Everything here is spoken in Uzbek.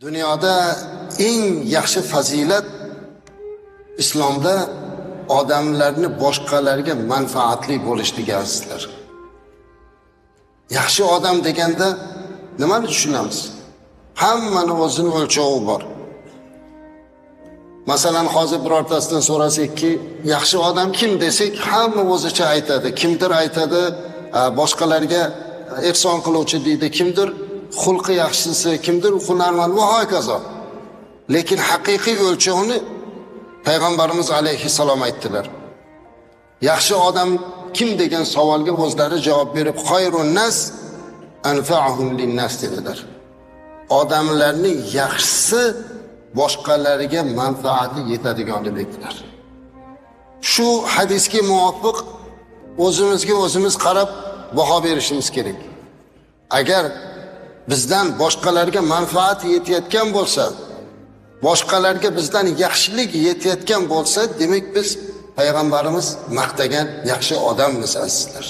Dunyoda eng yaxshi fazilat islomda odamlarni boshqalarga manfaatli bo'lish degansizlar. Yaxshi odam deganda nimani tushunamiz? Hammani o'zining o'lchovi bor. Masalan, hozir birortasidan so'rasakki, yaxshi odam kim desak, hamma o'zicha aytadi. Kimdir aytadi, boshqalarga ehson qiluvchi deydi, kimdir xulqi yaxshisi, kimdir hunarmand va hokazo. Lekin haqiqiy o'lchovni Payg'ambarimiz alayhissalom aytdilar. Yaxshi odam kim degan savolga o'zlari javob berib, "Xayrun nas anfa'uhum lin-nas" dedilar. Odamlarning yaxshisi boshqalarga manfaati yetadiganini dedilar. Shu hadisga muvofiq o'zimizga o'zimiz qarab baho berishimiz kerak. Agar bizdan boshqalarga manfaat yetayotgan bo'lsa, boshqalarga bizdan yaxshilik yetayotgan bo'lsa, demak biz Payg'ambarimiz maqtagan yaxshi odammiz azizlar.